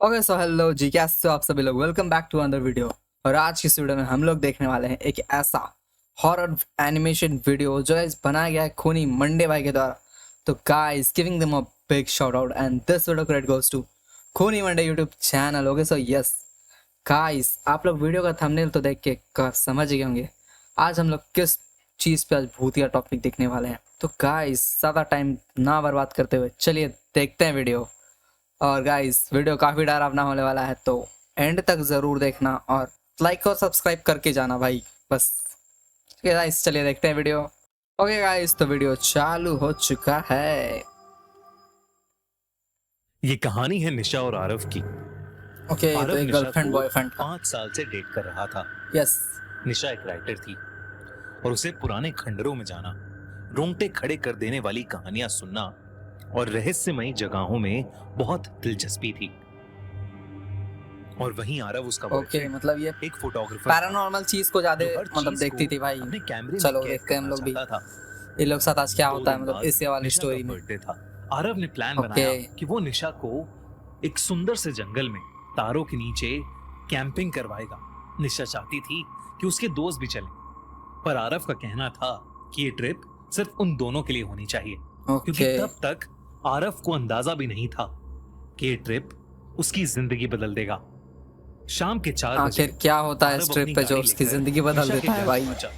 Okay so hello जी, कैसे हो आप सभी लोग। Welcome back to another video. और आज की इस वीडियो में हम लोग देखने वाले हैं एक ऐसा हॉरर एनिमेशन वीडियो जो है बनाया गया है खूनी मंडे भाई के द्वारा। तो guys giving them a big shout out and this video credit goes to Khooni Monday YouTube channel. Okay so yes guys, आप लोग वीडियो का थंबनेल तो देख के समझ गए होंगे आज हम लोग किस चीज़ पे आज भूतिया टॉपिक देखने वाले हैं। तो गाइस ज़्यादा टाइम ना बर्बाद करते हुए चलिए देखते हैं वीडियो। और गाइस वीडियो काफ़ी डरावना होने वाला है तो एंड तक ज़रूर देखना और लाइक और सब्सक्राइब करके जाना भाई बस। ठीक है गाइस, चलिए देखते हैं वीडियो। ओके गाइस, तो वीडियो चालू हो चुका है। ये कहानी है निशा और आरव की। ओके तो आरव एक निशा गर्लफ्रेंड को बॉयफ्रेंड का। 5 साल से डेट कर रहा था। यस। निशा एक राइटर थी और उसे पुराने खंडरों में जाना, रोंगटे खड़े कर देने वाली कहानियां सुनना और रहस्यमयी जगहों में बहुत दिलचस्पी थी। और वहीं आरव उसका ओके बॉयफ्रेंड मतलब ये एक फोटोग्राफर पैरानॉर्मल चीज को ज्यादा जो हर मतलब चीज देखती को थी भाई। अपने कैमरे चलो में कैद देखते हैं हम करना लोग भी चाहता था। ये लोग साथ आज क्या 2 होता है दिन मतलब बाद इस वाली निशा स्टोरी का में। बर्थडे था। आरव ने प्लान ओके। बनाया कि वो निशा को एक सुंदर से जंगल में तारों के नीचे कैंपिंग करवाएगा। निशा चाहती थी कि उसके दोस्त भी चलें, पर आरव का कहना था कि ये ट्रिप सिर्फ उन दोनों के लिए होनी चाहिए, क्योंकि ओके तब तक आरव को अंदाजा भी नहीं था कि ये ट्रिप उसकी जिंदगी बदल देगा। शाम के 4 बजे आखिर क्या होता है आरव इस ट्रिप अपनी पे जो गाड़ी उसकी लेकर जिंदगी बदल निशा के देता है घर भाई। पहुंचा।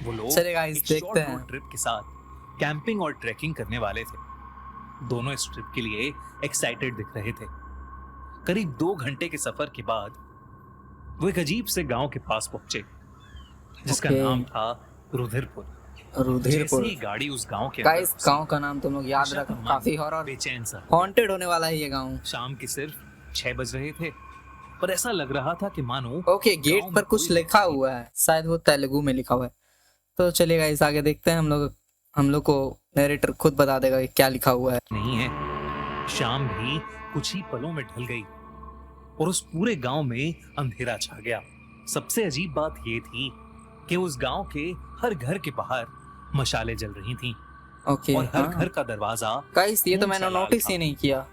वो लोग चलिए गाइस एक देखते शॉर्ट हैं। रोड ट्रिप के साथ कैंपिंग और ट्रैकिंग करने वाले थे। दोनों इस ट्रिप के लिए एक्साइटेड दिख रहे थे। करीब 2 घंटे के सफर के बाद वो एक अजीब से गांव के पास पहुंचे जिसका ओके नाम था रुधिरपुर। जैसे रुधिरपुर। ही गाड़ी उस गांव के अंदर गाइस घुसी, गांव का नाम तुम लोग याद निशा रखो, का मन काफी हॉरर बेचैन सा हो गया। हॉन्टेड होने वाला है ये गांव। शाम के सिर्फ 6 बज रहे थे, पर ऐसा लग रहा था कि मानो ओके गेट गांव पर में कुछ कोई लिखा नहीं हुआ है, शायद वो तेलुगु में लिखा हुआ है। तो चलिए गाइस आगे देखते हैं। हम लोग को नरेटर खुद बता देगा कि क्या लिखा हुआ है। है। शाम भी कुछ ही पलों में ढल गई और उस पूरे गांव में अंधेरा छा गया। सबसे अजीब बात ये थी कि उस गांव के हर घर के बाहर मशालें जल रही थीं ओके और हर हाँ घर का दरवाजा गाइस ये तो खून सा मैंने लाल नोटिस था। ही नहीं किया। हर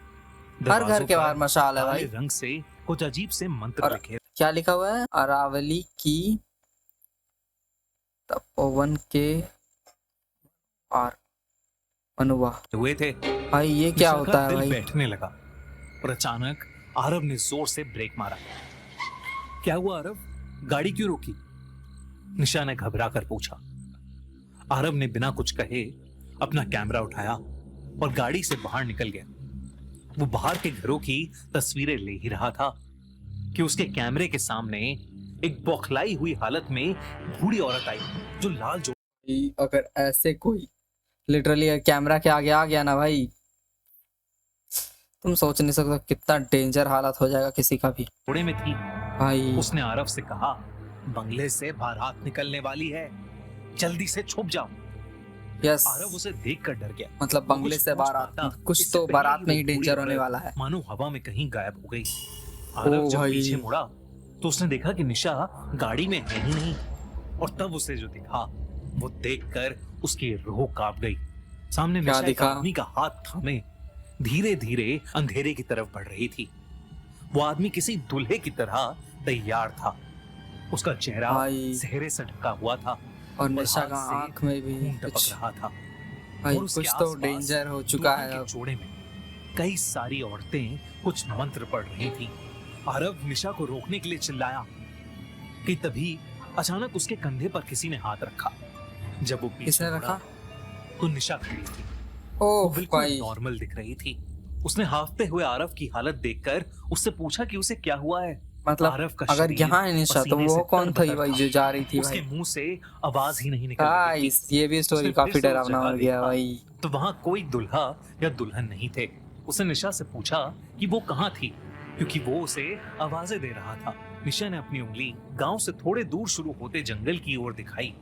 घर दरवाजों के पर बाहर मशाल है काले भाई। रंग से कुछ अजीब से मंत्र और लिखे क्या लिखा हुआ है, अरावली की तपोवन के पार मनुवा। हुए थे। भाई ये क्या निशा का होता है दिल भाई। बैठने लगा और अचानक आरव ने जोर से ब्रेक मारा। क्या हुआ आरव, गाड़ी क्यों रोकी? निशा ने घबरा कर पूछा। आरव ने बिना कुछ कहे अपना कैमरा उठाया और गाड़ी से बाहर निकल गया। वो बाहर के घरों की तस्वीरें ले ही रहा था कि उसके कैमरे के सामने एक बौखलाई हुई हालत में बूढ़ी औरत आई जो लाल जो भाई, अगर ऐसे कोई लिटरली कैमरा के आगे आ गया ना भाई, तुम सोच नहीं सकते कितना डेंजर हालत हो जाएगा किसी का भी जोड़े में थी। भाई। उसने आरव से कहा, बंगले से बारात निकलने वाली है, जल्दी से छुप जाओ। यस आरव उसे देखकर डर गया। मतलब वो बंगले कुछ से सोच बारात, पाता, कुछ इससे तो पहले बारात में वो ही बूढ़ी डेंजर होने औरत वाला है। मानो हवा में कहीं गायब हो गई। आरव जब भाई। पीछे मुड़ा तो उसने देखा कि निशा गाड़ी में है ही नहीं, और तब उसे जो दिखा वो देखकर उसकी रूह कांप गई। सामने क्या निशा एक दिखा? आदमी का हाथ थामे धीरे धीरे अंधेरे की तरफ बढ़ रही थी। वो आदमी किसी दूल्हे की तरह तैयार था। उसका चेहरा भाई सेहरे से ढका हुआ था और निशा हाथ का से आंख में भी खून टपक कुछ रहा था। भाई और उसके कुछ तो आसपास डेंजर हो चुका दुल्हन है के अब। जोड़े में कई सारी औरतें कुछ मंत्र पढ़ रही थी। आरव निशा को रोकने के लिए चिल्लाया कि तभी अचानक उसके कंधे पर किसी ने हाथ रखा। जब वो पीछे किसने मुड़ा, रखा? तो निशा खड़ी थी। वो ओह बिल्कुल भाई। नॉर्मल दिख रही थी। उसने हाफते हुए आरव की हालत देखकर उससे पूछा कि उसे क्या हुआ है। मतलब आरव का अगर शरीर यहाँ है निशा तो पसीने वो से कौन थी तरबतर भाई था। जो जा रही थी उसके भाई। मुंह से आवाज ही नहीं निकल रही थी। गाइस ये भी स्टोरी उसने फिर काफी से उस डरावना जगह हो गया देखा भाई। तो वहां कोई दुल्हा या दुल्हन नहीं थे। उसने निशा से पूछा कि वो कहाँ थी, क्योंकि वो उसे आवाजें दे रहा था। निशा ने अपनी उंगली गांव से थोड़े दूर शुरू होते जंगल की ओर दिखाई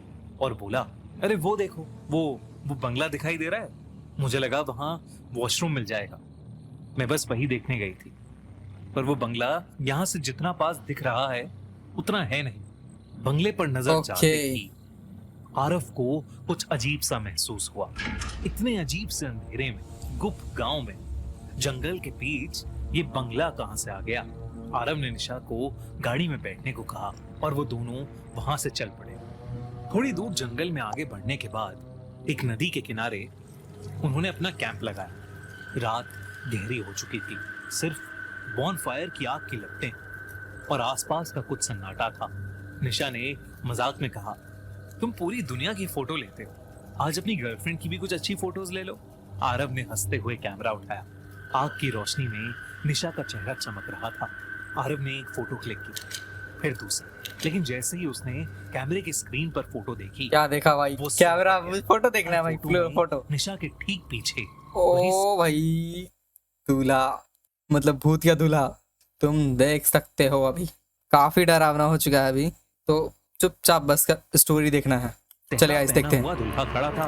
और बोला, अरे वो देखो, वो बंगला दिखाई दे रहा है। मुझे लगा वहां वॉशरूम मिल जाएगा, मैं बस वही देखने गई थी। पर वो बंगला यहाँ से जितना पास दिख रहा है उतना है नहीं। बंगले पर नजर जाते ही आरव को कुछ अजीब सा महसूस हुआ। इतने अजीब से अंधेरे में, गुप्त गांव में, जंगल के बीच ये बंगला कहाँ से आ गया। आरव ने निशा को गाड़ी में बैठने को कहा और वो दोनों वहां से चल पड़े। थोड़ी दूर जंगल में आगे बढ़ने के बाद एक नदी के किनारे उन्होंने अपना कैंप लगाया। रात गहरी हो चुकी थी, सिर्फ बॉनफायर की आग की लपटें और आसपास का कुछ सन्नाटा था। निशा ने मजाक में कहा, तुम पूरी दुनिया की फोटो लेते हो, आज अपनी गर्लफ्रेंड की भी कुछ अच्छी फोटोज ले लो। आरव ने हंसते हुए कैमरा उठाया। आग की रोशनी में निशा का चेहरा चमक रहा था। आरव ने एक फोटो क्लिक की, फिर दूसरी, लेकिन जैसे ही उसने कैमरे की स्क्रीन पर फोटो देखी, क्या देखा भाई? वो कैमरा फोटो देखना है भाई, फोटो। निशा के ठीक पीछे ओ भाई, दूल्हा, मतलब भूत का दूल्हा तुम देख सकते हो। अभी काफी डरावना हो चुका है अभी, तो चुपचाप बस का स्टोरी देखना है। चलिए गाइस देखते हैं। दूल्हा खड़ा था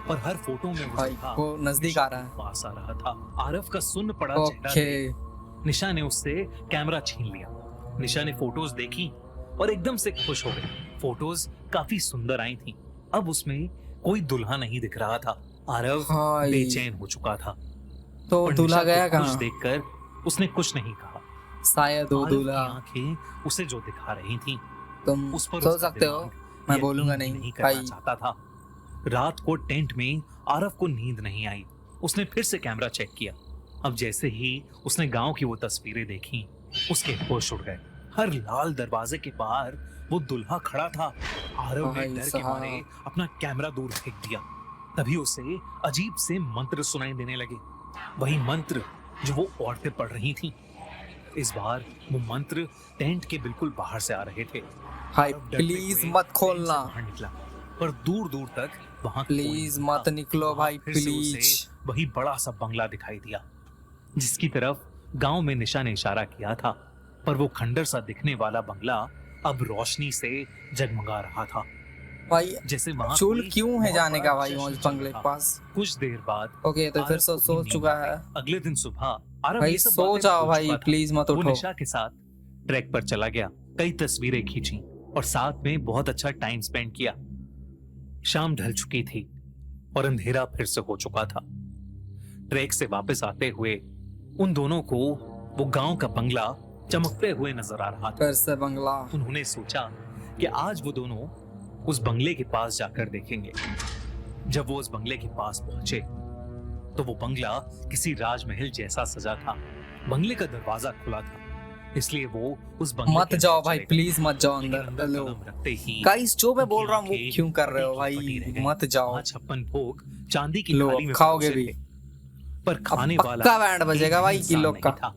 और हर फोटो में भाई वो नजदीक आ रहा है, पास आ रहा था। आरव का सुन्न पड़ा चेहरा ओके। देख निशा ने उससे कैमरा छीन लिया। निशा ने फोटोज देखी और एकदम से खुश हो गई। फोटोज काफी सुंदर आई थी। अब उसमें कोई दूल्हा नहीं दिख रहा था। आरव भाई। बेचैन हो चुका था। तो और दूल्हा निशा गया को खुश कहाँ? देखकर उसने कुछ नहीं कहा। शायद वो आरव की दूल्हा, आंखें उसे जो दिखा रही थी तुम उस पर सोच उसका सकते हो, दिमाग मैं बोलूंगा यकीन नहीं करना भाई। चाहता था। रात को टेंट में आरव को नींद नहीं आई। उसने फिर से कैमरा चेक किया। अब जैसे ही उसने गांव की वो तस्वीरें देखी, उसके होश उड़ गए। हर लाल दरवाजे के बाहर वो दूल्हा खड़ा था। आरव ने भाई डर के साहब। मारे अपना कैमरा दूर फेंक दिया। तभी उसे अजीब से मंत्र सुनाई देने लगे, वही मंत्र जो वो औरतें पढ़ रही थीं। इस बार वो मंत्र टेंट के बिल्कुल बाहर से आ रहे थे। भाई आरव डरते प्लीज हुए मत टेंट से खोलना, बाहर निकला, पर दूर दूर तक वहां प्लीज मत निकलो भाई, फिर से प्लीज। उसे वही बड़ा सा बंगला दिखाई दिया जिसकी तरफ गांव में निशा ने इशारा किया था। पर वो खंडर सा दिखने वाला बंगला अब रोशनी से जगमगा रहा था, भाई जैसे वहां चूल कोई क्यों है बहुत जाने बड़ा का भाई जश्न वहाँ चल बंगले रहा के पास? था। कुछ देर बाद ओके, तो फिर आरव को भी सोच नींद चुका आ गई। है अगले दिन सुबह आरव भाई, ये सब सो बातें जाओ भूल भाई, चुका था। प्लीज मत वो उठो। निशा के साथ ट्रैक पर चला गया, कई तस्वीरें खींची और साथ में बहुत अच्छा टाइम स्पेंड किया। शाम ढल चुकी थी और अंधेरा फिर से हो चुका था। ट्रैक से वापस आते हुए उन दोनों को वो गांव का बंगला चमकते हुए नजर आ रहा था। फिर से बंगला। उन्होंने सोचा कि आज वो दोनों उस बंगले के पास जाकर देखेंगे। जब वो उस बंगले के पास पहुंचे तो वो बंगला किसी राजमहल जैसा सजा था। बंगले का दरवाजा खुला था, इसलिए वो उस बंगले मत के जाओ अंदर भाई, चले गए। प्लीज मत जाओ लेकिन अंदर। अंदर हेलो कदम रखते ही गाइस, जो मैं बोल उनकी रहा हूँ वो आंखें क्यों कर रहे हो पटी की पटी भाई? रह गईं। मत जाओ। वहाँ 56 भोग चांदी की लो, थाली में खाओगे परोसे भी। थे, पर अब खाने वाला पक्का बैंड बजेगा एक भाई इंसान किलो नहीं का। था।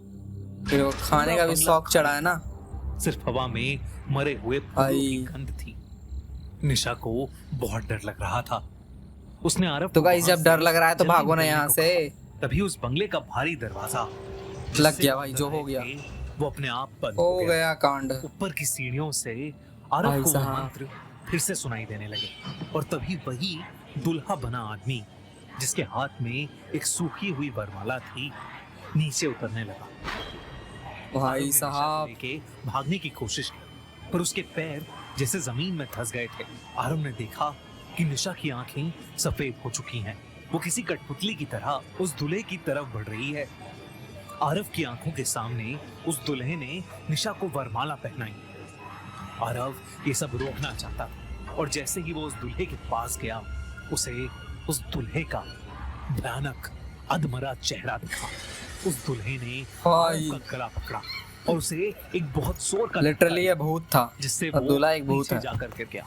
फिर वो खाने का भी बंगला शौक चढ़ा है ना सिर्फ हवा में मरे हुए फूलों भाई। की गंध थी। निशा को बहुत डर लग रहा था। उसने आरव तो को गाइस, वहां जब डर से लग रहा है तो जल्दी भागो ना निकलने यहाँ को से। कहा। तभी उस बंगले का भारी दरवाजा लग जिससे गया वो भाई, अंदर जो हो आए गया थे, वो अपने आप बंद हो हो गया। गया कांड। ऊपर की सीढ़ियों से आरव भाई को वो साहब। मंत्र फिर से सुनाई देने लगे और तभी वही दुल्हा बना आदमी जिसके हाथ में एक सूखी हुई वरमाला थी नीचे उतरने लगा। आरव भाई ने निशा को साहब, लेके भागने की कोशिश की, पर उसके पैर जैसे जमीन में धंस गए थे। आरव ने देखा कि निशा की आंखें सफेद हो चुकी हैं। वो किसी कठपुतली की तरह उस दूल्हे की तरफ बढ़ रही है। आरव की आंखों के सामने उस दूल्हे ने निशा को वरमाला पहनाई। आरव ये सब रोकना चाहता था और जैसे ही वो उस दूल्हे के पास गया, उसे उस दूल्हे का भयानक अधमरा चेहरा दिखा। उस दूल्हे ने भाई। आरव का गला पकड़ा और उसे एक बहुत जोर का लिटरली ये भूत था। जिससे और वो दूल्हा एक भूत नीचे है जाकर गिर गया।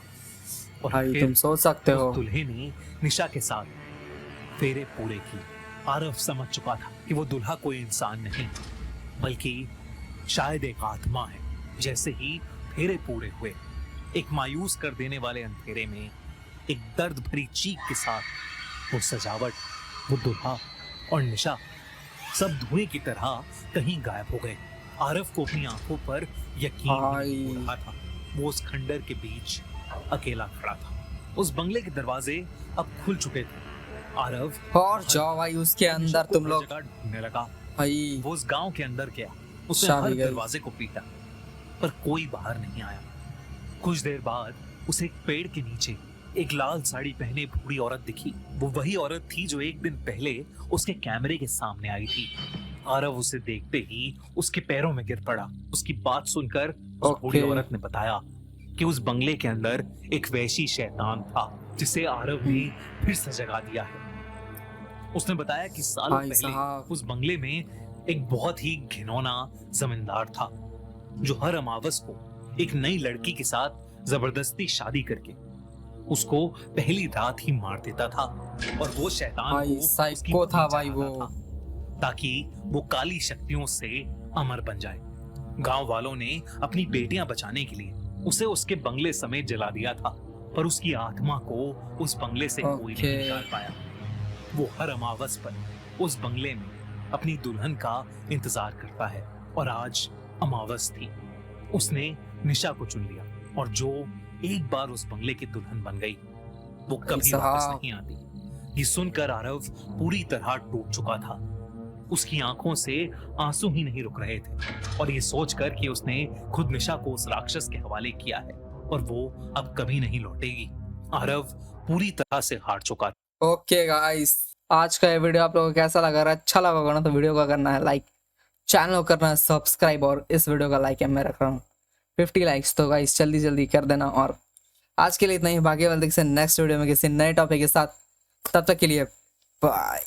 और भाई, फिर तुम सोच सकते हो। उस दूल्हे ने निशा के साथ फेरे पूरे किए। आरव समझ चुका था कि वो दूल्हा कोई इंसान नहीं बल्कि शायद एक आत्मा है। जैसे ही फेरे पूरे हुए, एक मायूस कर देने वाले अंधेरे में एक दर्द भरी चीख के साथ वो सजावट, वो दूल्हा और निशा सब धुएं की तरह कहीं गायब हो गए। आरव को अपनी आंखों पर यकीन नहीं हो रहा था। वो उस खंडर के बीच अकेला खड़ा था। उस बंगले के दरवाजे अब खुल चुके थे। आरव और जाओ भाई उसके अंदर तुम लोग। ढूंढने लगा। भाई वो उस गांव के अंदर गया। उसने चाबी हर गई। दरवाजे को पीटा, पर कोई बाहर नहीं आया। कुछ देर बाद उसे एक पेड़ के नीचे एक लाल साड़ी पहने बूढ़ी औरत दिखी। वो वही औरत थी जो एक दिन पहले उसके कैमरे के सामने आई थी। आरव उसे देखते ही उसके पैरों में गिर पड़ा। उसकी बात सुनकर उस बूढ़ी ओके। औरत ने बताया कि उस बंगले के अंदर एक वैशी शैतान था जिसे आरव ने फिर से जगा दिया है। उसने बताया कि सालों भाई पहले साहब। उस बंगले में एक बहुत ही घिनौना जमींदार था जो हर अमावस को एक नई लड़की के साथ जबरदस्ती शादी करके उसको पहली रात ही मार देता था और वो शैतान भाई को उसकी साइको था बलि भाई चढ़ाता वो। था ताकि वो काली शक्तियों से अमर बन जाए। गांव वालों ने अपनी बेटियां बचाने के लिए उसे उसके बंगले समेत जला दिया था, पर उसकी आत्मा को उस बंगले से कोई नहीं ओके। निकाल पाया। वो हर अमावस पर उस बंगले में अपनी दुल्हन का इंतजार करता है और आज अमावस थी। उसने निशा को चुन लिया और जो एक बार उस बंगले की दुल्हन बन गई वो भाई कभी वापस साहब। नहीं आती। ये सुनकर आरव पूरी तरह टूट चुका था। उसकी आंखों से आंसू ही नहीं रुक रहे थे और ये सोचकर कि उसने खुद निशा को उस राक्षस के हवाले किया है और वो अब कभी नहीं लौटेगी, आरव पूरी तरह से हार चुका था। ओके गाइस, आज का ये वीडियो आप लोगों को कैसा लगा? अगर अच्छा लगा होगा ना तो वीडियो को करना है लाइक, चैनल को करना है सब्सक्राइब और इस वीडियो का लाइक है मैं रख रहा हूँ 50 लाइक्स, तो गाइस जल्दी जल्दी कर देना। और आज के लिए इतना ही, बाकी वाले नेक्स्ट वीडियो में किसी नए टॉपिक के साथ। तब तक के लिए बाय।